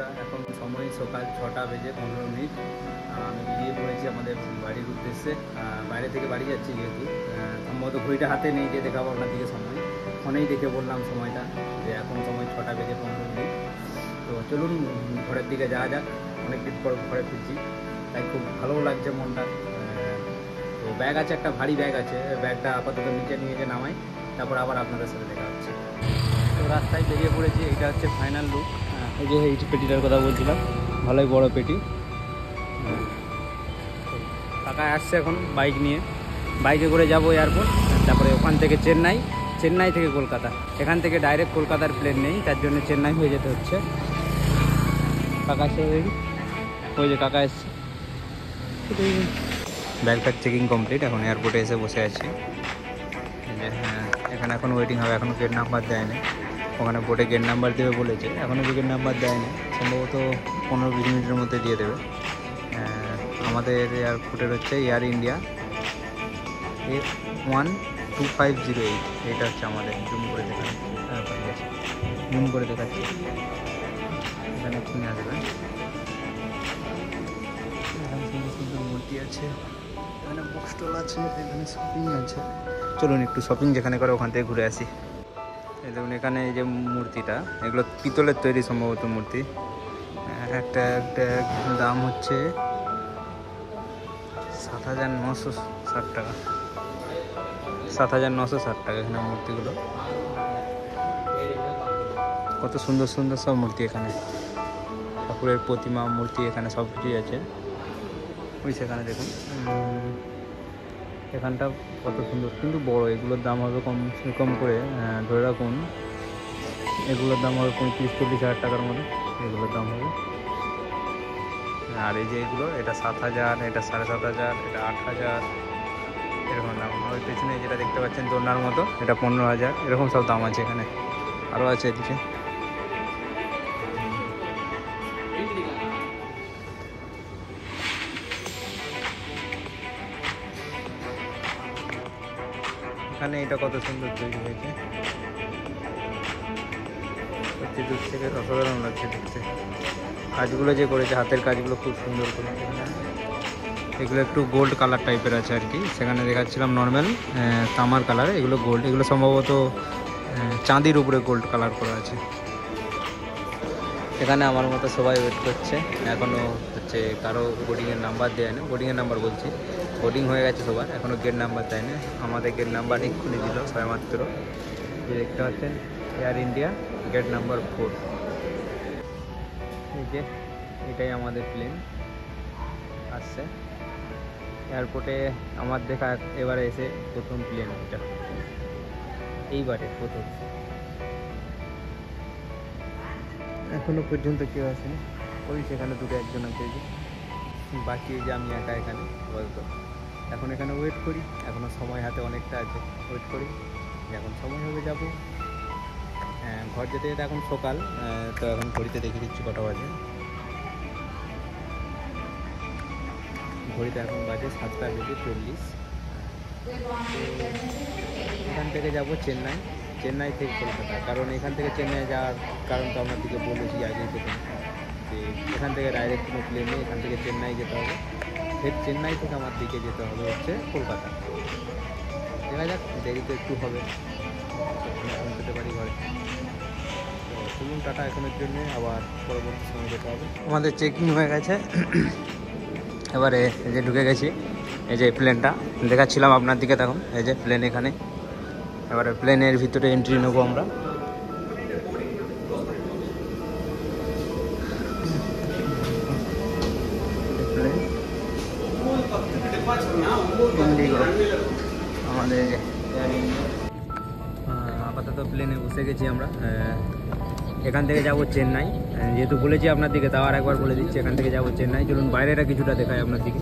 বন্ধুরা, এখন সময় সকাল 6টা বেজে 15 মিনিট। আমি বেরিয়ে পড়েছি আমাদের বাড়ির উদ্দেশ্যে। বাইরে থেকে বাড়ি যাচ্ছি, যেহেতু সম্ভবত ঘড়িটা হাতে নেই যে দেখাবো আপনার দিকে সময়। ফোনেই দেখে বললাম সময়টা, যে এখন সময় 6টা বেজে 15 মিনিট। তো চলুন ঘরের দিকে যাওয়া যাক। অনেকদিন পর ঘরে ফিরছি, তাই খুব ভালো লাগছে মনটা। তো ব্যাগ আছে, একটা ভারী ব্যাগ আছে, ব্যাগটা আপাতত নিচে নিয়ে গিয়ে নামাই, তারপর আবার আপনাদের সাথে দেখা হচ্ছে। তো রাস্তায় বেরিয়ে পড়েছি, এটা হচ্ছে ফাইনাল লুক। এই যে এই পেটিটার কথা বলছিলাম, ভালোই বড় পেটি। কাকা আসছে এখন বাইক নিয়ে, বাইকে করে যাবো এয়ারপোর্ট, তারপরে ওখান থেকে চেন্নাই থেকে কলকাতা। এখান থেকে ডাইরেক্ট কলকাতার প্লেন নেই, তার জন্য চেন্নাই হয়ে যেতে হচ্ছে। কাকা এসে ওই যে কাকা এসছে। ব্যাগটার চেকিং কমপ্লিট, এখন এয়ারপোর্টে এসে বসে আছি। যে হ্যাঁ, এখানে এখন ওয়েটিং হবে, এখনও গেট নাম্বার দেয়নি। ওখানে বোর্ডে গেট নাম্বার দেবে বলেছে, এখনও গেট নাম্বার দেয়নি, সম্ভবত 15-20 মিনিটের মধ্যে দিয়ে দেবে। আমাদের এয়ারপোর্টের হচ্ছে এয়ার ইন্ডিয়া A12508, এটা হচ্ছে আমাদের। জুম করে দেখাচ্ছি, এখানে কিনে আসবে। এখানে সুন্দর সুন্দর মূর্তি আছে, এখানে বুক স্টল আছে, এখানে শপিং আছে। চলুন একটু শপিং যেখানে করে ওখান থেকে ঘুরে আসি। এই দেখুন, এখানে এই যে মূর্তিটা, এগুলো পিতলের তৈরি সম্ভবত মূর্তি। একটা দাম হচ্ছে 7,960 টাকা, 7,960 টাকা। এখানে মূর্তিগুলো কত সুন্দর সুন্দর সব মূর্তি, এখানে ঠাকুরের প্রতিমা, মূর্তি, এখানে সব কিছুই আছে। ওই সেখানে দেখুন, এখানটা কত সুন্দর, কিন্তু বড়। এগুলোর দাম হবে কম করে ধরে রাখুন, এগুলোর দাম হবে 35-40 হাজার টাকার মতো এগুলোর দাম হবে। আর এই যে এগুলো, এটা 7,000, এটা 7,500, এটা 8,000, এরকম দাম। ওই পেছনে যেটা দেখতে পাচ্ছেন দোলনার মতো, এটা 15,000, এরকম সব দাম আছে এখানে। আরও আছে এদিকে। এখানে এটা কত সুন্দর তৈরি হয়েছে, সত্যি দূর থেকে অসাধারণ লাগছে দেখতে। কাজগুলো যে করেছে, হাতের কাজগুলো খুব সুন্দর করেছে। এগুলো একটু গোল্ড কালার টাইপের আছে আর কি, সেখানে দেখাচ্ছিলাম নর্মাল তামার কালার, এগুলো গোল্ড। এগুলো সম্ভবত চাঁদির উপরে গোল্ড কালার করা আছে। এখানে আমার মতো সবাই ওয়েট করছে, এখনও হচ্ছে কারো বোর্ডিংয়ের নাম্বার দেয় না। বোর্ডিংয়ের নাম্বার বলছি, বোর্ডিং হয়ে গেছে সবার, এখনও গেট নাম্বার দেয় না। আমাদের গেট নাম্বার এক্ষুনি দিল সবেমাত্র। যে দেখতে পাচ্ছেন এয়ার ইন্ডিয়া গেট নাম্বার 4। এই যে এটাই আমাদের প্লেন আসছে এয়ারপোর্টে। আমার দেখা এবারে এসে প্রথম প্লেন, এটা এইবারে প্রথম। এখনো পর্যন্ত কেউ আসেনি, ওই সেখানে দুটো একজন আছে, বাকি যে আমি একা এখানে বলতো। এখন এখানে ওয়েট করি, এখনও সময় হাতে অনেকটা আছে, ওয়েট করি, যখন সময় হবে যাবো। ঘর যেতে যেতে এখন সকাল, তো এখন ঘড়িতে দেখে দিচ্ছি কটা বাজে। ঘড়িতে এখন বাজে 7:40। এখান থেকে যাব চেন্নাই থেকে কলকাতা। কারণ এখান থেকে চেন্নাই যাওয়ার কারণ তো আপনার দিকে বলেছি আগেই প্রথম, যে এখান থেকে ডাইরেক্ট কোনো প্লেন নেই, এখান থেকে চেন্নাই যেতে হবে। ফের চেন্নাই থেকে আমার দিকে যেতে হবে হচ্ছে কলকাতা। দেখা যাক, দেরি তো একটু হবে, পৌঁছতে পারি ঘরে। তো চলুন, টাটা এখনের জন্য, আবার পরবর্তী সময় যেতে হবে। আমাদের চেকিং হয়ে গেছে, এবারে এই যে ঢুকে গেছি। এই যে প্লেনটা দেখাচ্ছিলাম আপনার দিকে, তখন এই যে প্লেন এখানে। এবারে প্লেনের ভিতরে এন্ট্রি নেবো আমরা। আমাদের আপাতত প্লেনে বসে গেছি আমরা। এখান থেকে যাব চেন্নাই, যেহেতু বলেছি আপনার দিকে, তাও আর একবার বলে দিচ্ছি, এখান থেকে যাব চেন্নাই। চলুন বাইরেটা কিছুটা দেখাই আপনার দিকে।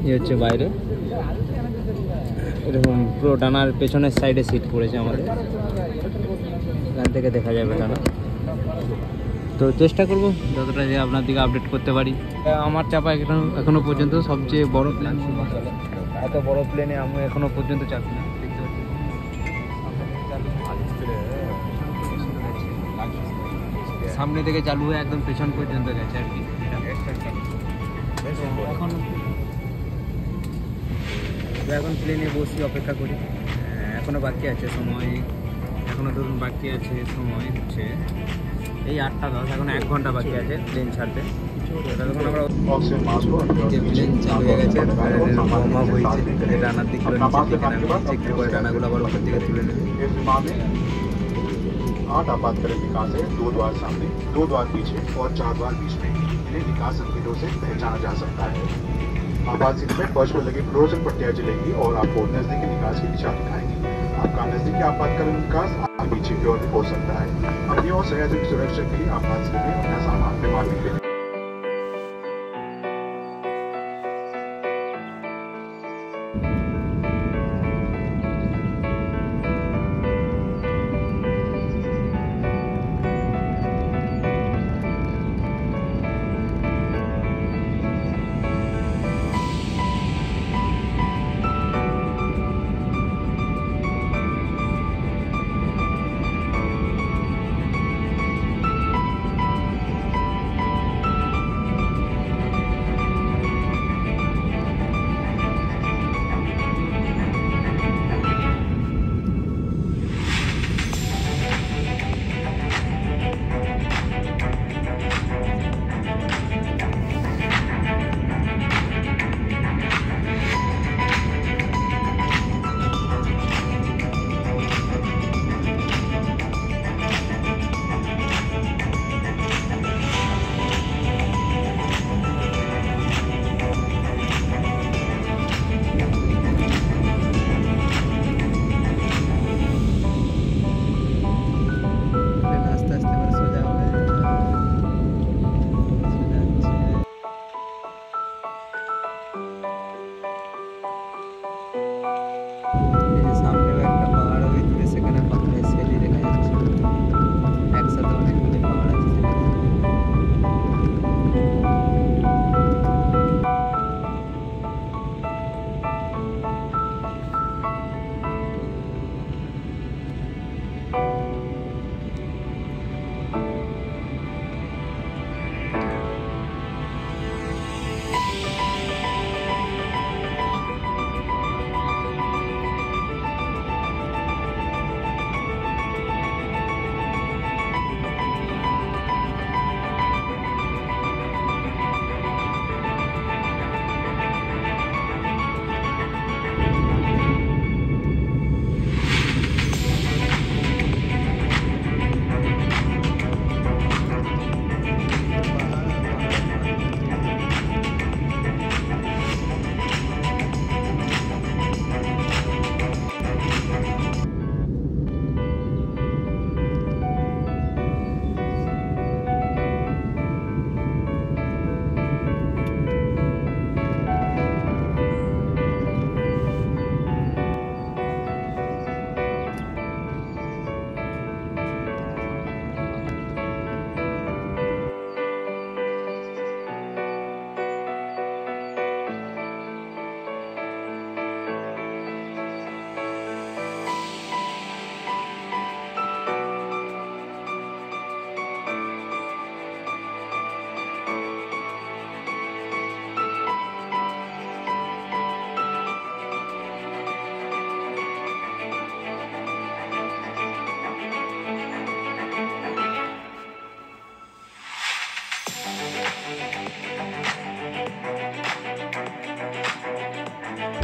এই হচ্ছে বাইরে, এরকম পুরো ডানার পেছনের সাইডে সিট পড়েছে আমাদের, এখান থেকে দেখা যাবে ডানা। তো চেষ্টা করব যতটা যে আপনার দিকে আপডেট করতে পারি। আমার চাপা এখনো পর্যন্ত সবচেয়ে বড় প্লেন, এত বড় প্লেনে আমি এখনো পর্যন্ত চাপি না। দেখতে পাচ্ছি সামনে থেকে চালু হয়ে একদম পেছন পর্যন্ত গেছে আর কি। এখন প্লেনে বসি, অপেক্ষা করি। এখনও বাকি আছে সময়, এখনও ধরুন বাকি আছে সময় হচ্ছে এই 8টা 10, এখন 1 ঘন্টা বাকি আছে প্লেন ছাড়তে। তখন আমরা প্লেন চালু হয়ে গেছে, হয়েছে রানার দিকগুলো নিচের দিকে নামিয়ে চেক করে রানাগুলো আবার উপর দিকে তুলে নেবে। 8 आपातकालीन निकास है, 2 द्वार सामने, 2 द्वार पीछे और 4 द्वार बीच में। इन्हें निकास संकेतों से पहचाना जा सकता है। आपात स्थिति में फर्श पर लगी फ्लोरोसेंट पट्टियां जलेंगी और आपको नजदीकी निकास की दिशा दिखाएंगी। आपका नजदीकी आपातकालीन निकास आगे पीछे की ओर भी हो सकता है। अपनी और सहयोगियों की सुरक्षा के लिए आपात स्थिति में अपना सामान विमान में ले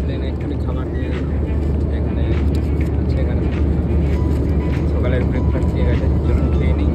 প্লেনে এক্ষুনি খাবার দিয়ে গেল, এখানে আছে, এখানে সকালের ব্রেকফাস্ট দিয়ে গেছে, চলুন খেয়ে নিই।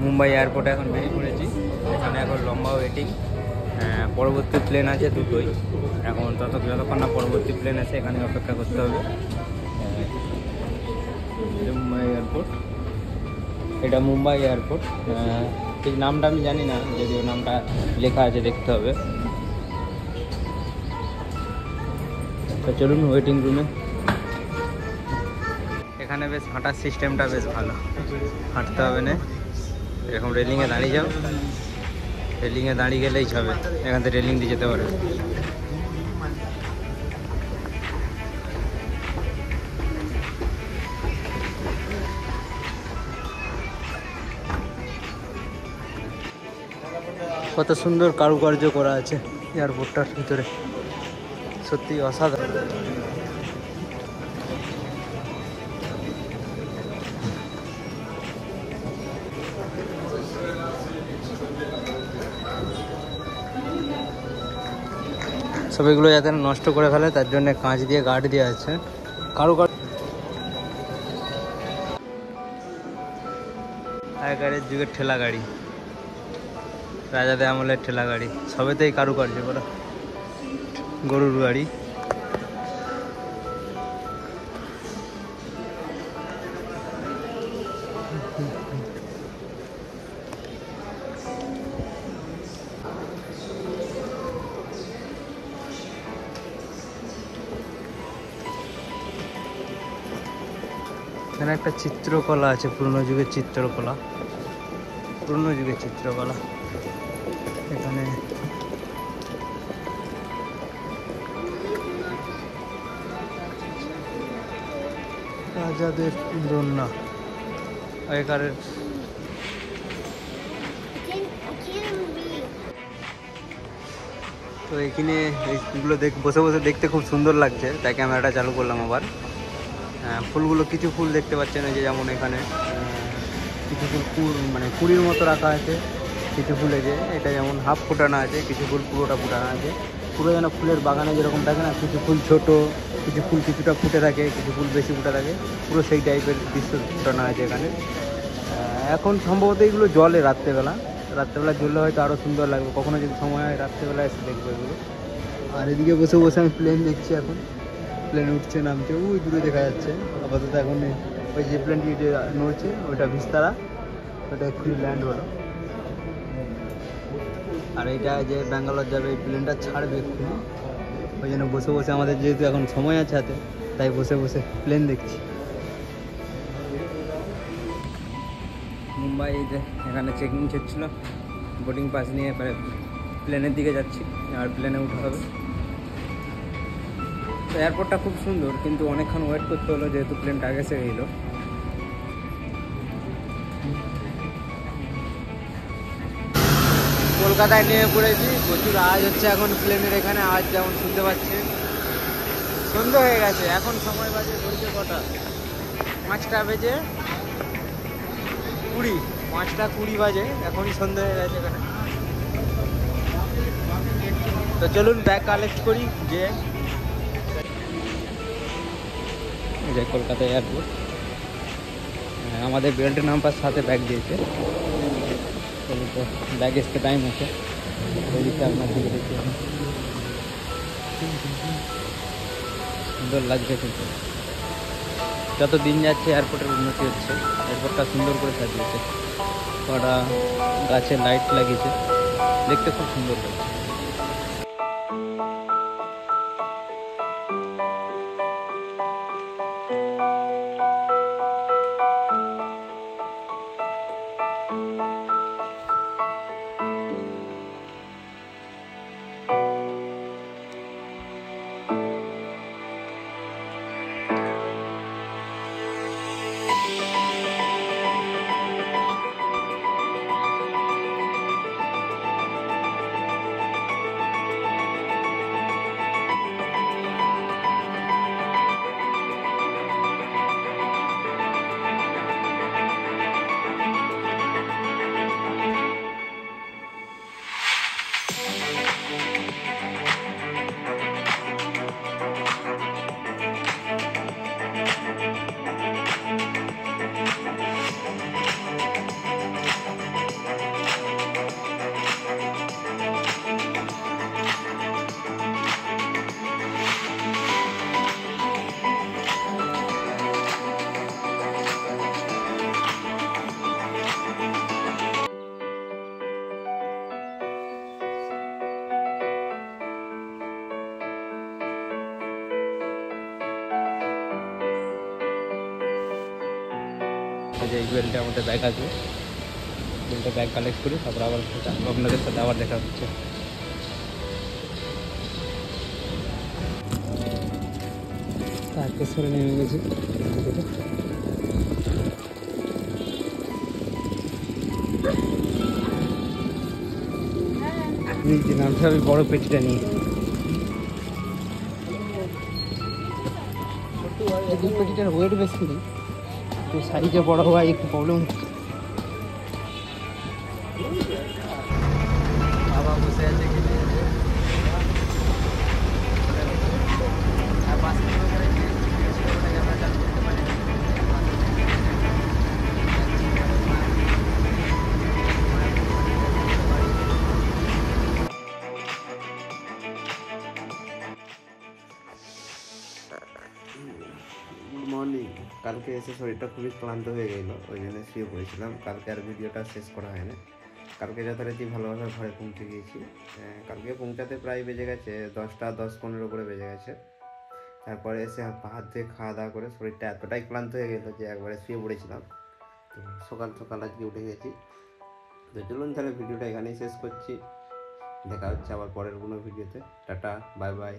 মুম্বাই এয়ারপোর্টে এখন বেরিয়ে পড়েছি। এখানে এখন লম্বা ওয়েটিং, পরবর্তী প্লেন আছে দুটোই। এখন যতক্ষণ না পরবর্তী প্লেন আছে এখানে অপেক্ষা করতে হবে। মুম্বাই এয়ারপোর্ট, এটা মুম্বাই এয়ারপোর্ট। ঠিক নামটা আমি জানি না, যদিও নামটা লেখা আছে, দেখতে হবে। তো চলুন ওয়েটিং রুমে। এখানে বেশ হাঁটার সিস্টেমটা বেশ ভালো, হাঁটতে হবে না, এরকম রেলিংয়ে দাঁড়িয়ে যাও, রেলিংয়ে দাঁড়িয়ে গেলেই হবে, এখান থেকে রেলিং দিয়ে যেতে পারবে। কত সুন্দর কারুকার্য করা আছে এয়ারপোর্টটার ভিতরে, সত্যি অসাধারণ। সব এগুলো যাতে নষ্ট করে ফেলে তার জন্য কাঁচ দিয়ে গার্ড দেওয়া আছে। আগেকারের যুগের ঠেলা গাড়ি, রাজাদের আমলের ঠেলা গাড়ি, সবেতেই কারুকার্য করা। গরুর গাড়ি, এখানে একটা চিত্রকলা আছে, পুরনো যুগের চিত্রকলা, এখানে রাজাদের দোলনা আগেকারের। তো এখানে এইগুলো বসে বসে দেখতে খুব সুন্দর লাগছে, তাই ক্যামেরাটা চালু করলাম আবার। ফুলগুলো, কিছু ফুল দেখতে পাচ্ছেন, যে যেমন এখানে কিছু ফুল মানে কুড়ির মতো রাখা আছে, কিছু ফুলে যে এটা যেমন হাফ ফোটানো আছে, কিছু ফুল পুরোটা ফোটানো আছে। পুরো যেন ফুলের বাগানে যেরকম থাকে না, কিছু ফুল ছোট, কিছু ফুল কিছুটা ফুটে থাকে, কিছু ফুল বেশি ফুটে থাকে, পুরো সেই টাইপের দৃশ্য ফোটানো আছে এখানে। এখন সম্ভবত এগুলো জলে রাত্রেবেলা জ্বললে হয়তো আরও সুন্দর লাগবে, কখনো যদি সময় হয় রাত্রেবেলা এসে দেখবো এগুলো। আর এদিকে বসে বসে আমি প্লেন দেখছি, এখন প্লেন উঠছে নামছে, ওই দূরে দেখা যাচ্ছে। আপাতত এখন ওই যে প্লেনটি যে নড়ছে ওইটা ভিস্তারা, ওটা এক্ষুনি ল্যান্ড হলো। আর এইটা যে ব্যাঙ্গালোর যাবে, এই প্লেনটা ছাড়বে এক্ষুনি, ওই জন্য বসে বসে আমাদের যেহেতু এখন সময় আছে হাতে, তাই বসে বসে প্লেন দেখছি। মুম্বাই যে এখানে চেকিং হচ্ছিলো, বোর্ডিং পাস নিয়ে প্লেনের দিকে যাচ্ছি, আর প্লেনে উঠে হবে। তো এয়ারপোর্টটা খুব সুন্দর, কিন্তু অনেকক্ষণ ওয়েট করতে হলো যেহেতু প্লেনটা আগে এসে গেল। কলকাতায় নেমে পড়েছি, প্রচুর আওয়াজ হচ্ছে এখন প্লেনের, এখানে আওয়াজ যেমন শুনতে পাচ্ছে। সন্ধ্যা হয়ে গেছে, এখন সময় বাজে ঘড়িতে কটা, 5টা বেজে 20, 5টা 20 বাজে, এখনই সন্ধ্যা হয়ে গেছে এখানে। তো চলুন ব্যাগ কালেক্ট করি। যে কলকাতা এয়ারপোর্ট, আমাদের বেল্টের নাম্বার সাথে ব্যাগ দিয়েছে। চলুন, তো ব্যাগ আসতে টাইম আছে, ওই দিকটা আপনার দিকে দেখতে সুন্দর লাগছে। কিন্তু যত দিন যাচ্ছে এয়ারপোর্টের উন্নতি হচ্ছে, এয়ারপোর্টটা সুন্দর করে সাজিয়েছে, কটা গাছে লাইট লাগিয়েছে, দেখতে খুব সুন্দর লাগছে। এই বেল্টে আমাদের ব্যাগ আছে, বেল্টে ব্যাগ কালেক্ট করি, তারপর আবার আপনাদের সাথে আবার দেখা হচ্ছে। তারকেশ্বরে নেমে গেছি। নামছে আমি বড় পেটিটা নিয়ে, এই পেটিটার ওয়েট বেশি নেই, তো সাইজে বড় হওয়ায় একটু প্রবলেম হচ্ছে। বাবা বসে আছে কি গুড মর্নিং। কালকে এসে শরীরটা খুবই ক্লান্ত হয়ে গেল, ওই জন্য শুয়ে পড়েছিলাম। কালকে আর ভিডিওটা শেষ করা হয় না। কালকে যথারীতি ভালোভাবে ঘরে পৌঁছে গিয়েছি। কালকে পৌঁছাতে প্রায় বেজে গেছে 10টা 10-15 করে বেজে গেছে। তারপরে এসে হাত ধুয়ে খাওয়া দাওয়া করে শরীরটা এতটাই ক্লান্ত হয়ে গেলো যে একবারে শুয়ে পড়েছিলাম। তো সকাল সকাল আজকে উঠে গেছি। তো চলুন তাহলে ভিডিওটা এখানেই শেষ করছি। দেখা হচ্ছে আবার পরের কোনো ভিডিওতে। Tata, bye bye.